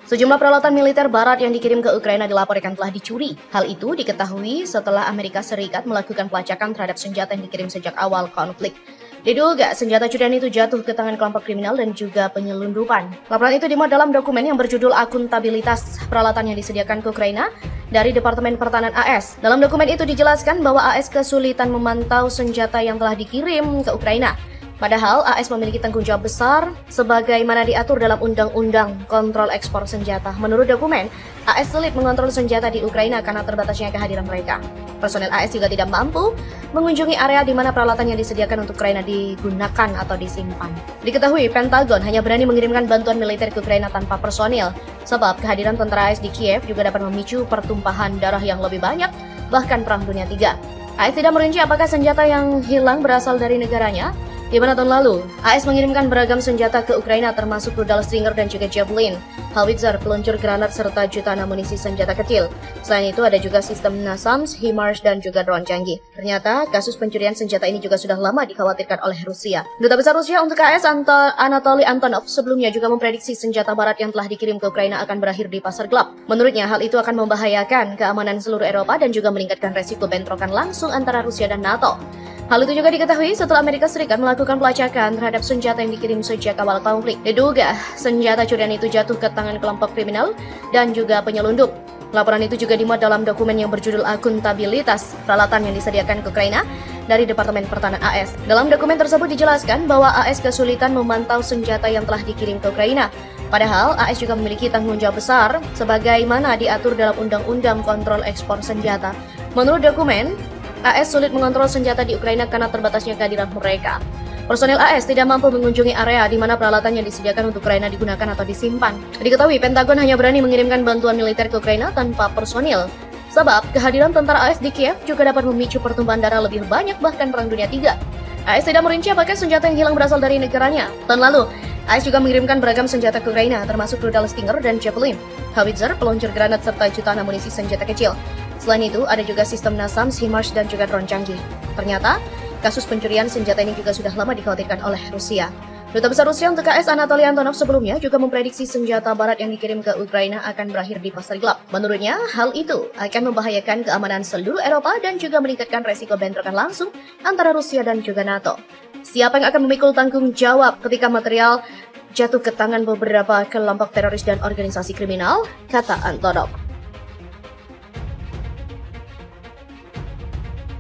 Sejumlah peralatan militer barat yang dikirim ke Ukraina dilaporkan telah dicuri. Hal itu diketahui setelah Amerika Serikat melakukan pelacakan terhadap senjata yang dikirim sejak awal konflik. Diduga senjata curian itu jatuh ke tangan kelompok kriminal dan juga penyelundupan. Laporan itu dimuat dalam dokumen yang berjudul Akuntabilitas Peralatan yang disediakan ke Ukraina dari Departemen Pertahanan AS. Dalam dokumen itu dijelaskan bahwa AS kesulitan memantau senjata yang telah dikirim ke Ukraina. Padahal AS memiliki tanggung jawab besar sebagaimana diatur dalam Undang-Undang Kontrol Ekspor Senjata. Menurut dokumen, AS sulit mengontrol senjata di Ukraina karena terbatasnya kehadiran mereka. Personel AS juga tidak mampu mengunjungi area di mana peralatan yang disediakan untuk Ukraina digunakan atau disimpan. Diketahui, Pentagon hanya berani mengirimkan bantuan militer ke Ukraina tanpa personil, sebab kehadiran tentara AS di Kiev juga dapat memicu pertumpahan darah yang lebih banyak, bahkan Perang Dunia III. AS tidak merinci apakah senjata yang hilang berasal dari negaranya. Di mana tahun lalu, AS mengirimkan beragam senjata ke Ukraina termasuk rudal Stinger dan juga Javelin, howitzer, peluncur granat, serta jutaan amunisi senjata kecil. Selain itu ada juga sistem NASAMS, HIMARS, dan juga drone canggih. Ternyata, kasus pencurian senjata ini juga sudah lama dikhawatirkan oleh Rusia. Duta Besar Rusia untuk AS Anatoly Antonov sebelumnya juga memprediksi senjata barat yang telah dikirim ke Ukraina akan berakhir di pasar gelap. Menurutnya, hal itu akan membahayakan keamanan seluruh Eropa dan juga meningkatkan resiko bentrokan langsung antara Rusia dan NATO. Hal itu juga diketahui setelah Amerika Serikat melakukan pelacakan terhadap senjata yang dikirim sejak awal konflik. Diduga, senjata curian itu jatuh ke tangan kelompok kriminal dan juga penyelundup. Laporan itu juga dimuat dalam dokumen yang berjudul Akuntabilitas Peralatan yang disediakan ke Ukraina dari Departemen Pertahanan AS. Dalam dokumen tersebut dijelaskan bahwa AS kesulitan memantau senjata yang telah dikirim ke Ukraina. Padahal AS juga memiliki tanggung jawab besar sebagaimana diatur dalam Undang-Undang Kontrol Ekspor Senjata. Menurut dokumen, AS sulit mengontrol senjata di Ukraina karena terbatasnya kehadiran mereka. Personel AS tidak mampu mengunjungi area di mana peralatan yang disediakan untuk Ukraina digunakan atau disimpan. Diketahui, Pentagon hanya berani mengirimkan bantuan militer ke Ukraina tanpa personil. Sebab, kehadiran tentara AS di Kiev juga dapat memicu pertumpahan darah lebih banyak bahkan Perang Dunia III. AS tidak merinci apakah senjata yang hilang berasal dari negaranya. Tahun lalu, AS juga mengirimkan beragam senjata ke Ukraina termasuk rudal Stinger dan Javelin, howitzer, peluncur granat, serta jutaan amunisi senjata kecil. Selain itu, ada juga sistem NASAMS, HIMARS, dan juga drone canggih. Ternyata, kasus pencurian senjata ini juga sudah lama dikhawatirkan oleh Rusia. Duta Besar Rusia untuk AS Anatoly Antonov sebelumnya juga memprediksi senjata barat yang dikirim ke Ukraina akan berakhir di pasar gelap. Menurutnya, hal itu akan membahayakan keamanan seluruh Eropa dan juga meningkatkan resiko bentrokan langsung antara Rusia dan juga NATO. Siapa yang akan memikul tanggung jawab ketika material jatuh ke tangan beberapa kelompok teroris dan organisasi kriminal? Kata Antonov.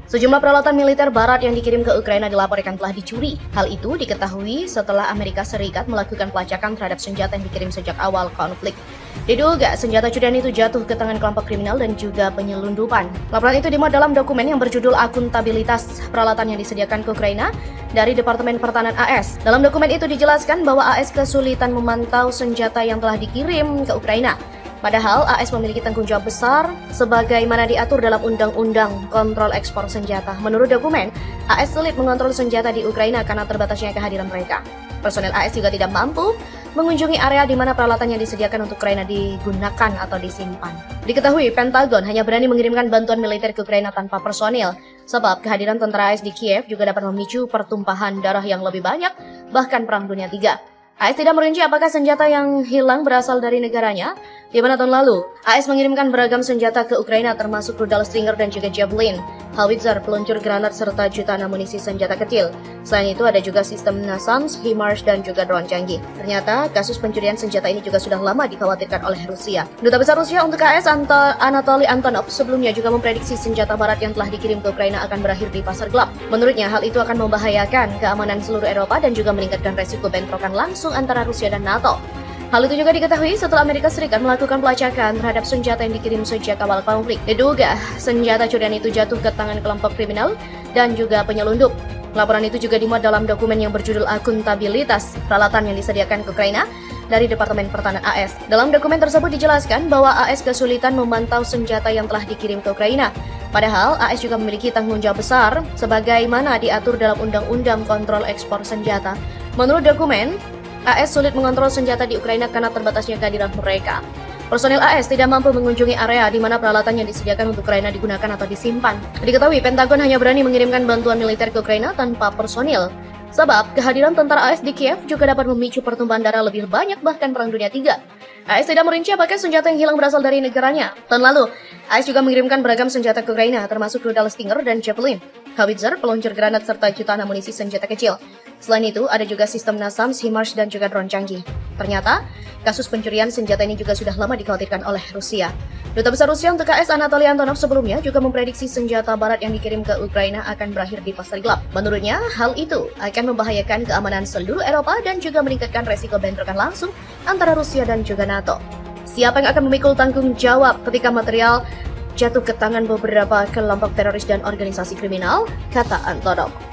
Sejumlah peralatan militer barat yang dikirim ke Ukraina dilaporkan telah dicuri. Hal itu diketahui setelah Amerika Serikat melakukan pelacakan terhadap senjata yang dikirim sejak awal konflik. Diduga senjata curian itu jatuh ke tangan kelompok kriminal dan juga penyelundupan. Laporan itu dimuat dalam dokumen yang berjudul Akuntabilitas Peralatan yang disediakan ke Ukraina dari Departemen Pertahanan AS. Dalam dokumen itu dijelaskan bahwa AS kesulitan memantau senjata yang telah dikirim ke Ukraina. Padahal AS memiliki tanggung jawab besar sebagaimana diatur dalam Undang-Undang Kontrol Ekspor Senjata. Menurut dokumen, AS sulit mengontrol senjata di Ukraina karena terbatasnya kehadiran mereka. Personel AS juga tidak mampu mengunjungi area di mana peralatan yang disediakan untuk Ukraina digunakan atau disimpan. Diketahui, Pentagon hanya berani mengirimkan bantuan militer ke Ukraina tanpa personil, sebab kehadiran tentara AS di Kiev juga dapat memicu pertumpahan darah yang lebih banyak, bahkan Perang Dunia III. AS tidak merinci apakah senjata yang hilang berasal dari negaranya. Di mana tahun lalu, AS mengirimkan beragam senjata ke Ukraina termasuk rudal Stinger dan juga Javelin, howitzer, peluncur granat, serta jutaan amunisi senjata kecil. Selain itu ada juga sistem NASAMS, HIMARS, dan juga drone canggih. Ternyata, kasus pencurian senjata ini juga sudah lama dikhawatirkan oleh Rusia. Duta Besar Rusia untuk AS Anatoly Antonov sebelumnya juga memprediksi senjata barat yang telah dikirim ke Ukraina akan berakhir di pasar gelap. Menurutnya, hal itu akan membahayakan keamanan seluruh Eropa dan juga meningkatkan resiko bentrokan langsung antara Rusia dan NATO. Hal itu juga diketahui setelah Amerika Serikat melakukan pelacakan terhadap senjata yang dikirim sejak awal konflik. Diduga, senjata curian itu jatuh ke tangan kelompok kriminal dan juga penyelundup. Laporan itu juga dimuat dalam dokumen yang berjudul Akuntabilitas Peralatan yang disediakan ke Ukraina dari Departemen Pertahanan AS. Dalam dokumen tersebut dijelaskan bahwa AS kesulitan memantau senjata yang telah dikirim ke Ukraina. Padahal AS juga memiliki tanggung jawab besar sebagaimana diatur dalam Undang-Undang Kontrol Ekspor Senjata. Menurut dokumen, AS sulit mengontrol senjata di Ukraina karena terbatasnya kehadiran mereka. Personel AS tidak mampu mengunjungi area di mana peralatan yang disediakan untuk Ukraina digunakan atau disimpan. Diketahui, Pentagon hanya berani mengirimkan bantuan militer ke Ukraina tanpa personil. Sebab, kehadiran tentara AS di Kiev juga dapat memicu pertumpahan darah lebih banyak bahkan Perang Dunia III. AS tidak merinci apakah senjata yang hilang berasal dari negaranya. Tahun lalu, AS juga mengirimkan beragam senjata ke Ukraina, termasuk rudal Stinger dan Javelin, howitzer, peluncur granat, serta jutaan amunisi senjata kecil. Selain itu, ada juga sistem NASAMS, HIMARS, dan juga drone canggih. Ternyata, kasus pencurian senjata ini juga sudah lama dikhawatirkan oleh Rusia. Duta Besar Rusia untuk AS Anatoly Antonov sebelumnya juga memprediksi senjata barat yang dikirim ke Ukraina akan berakhir di pasar gelap. Menurutnya, hal itu akan membahayakan keamanan seluruh Eropa dan juga meningkatkan resiko bentrokan langsung antara Rusia dan juga NATO. Siapa yang akan memikul tanggung jawab ketika material jatuh ke tangan beberapa kelompok teroris dan organisasi kriminal? Kata Antonov.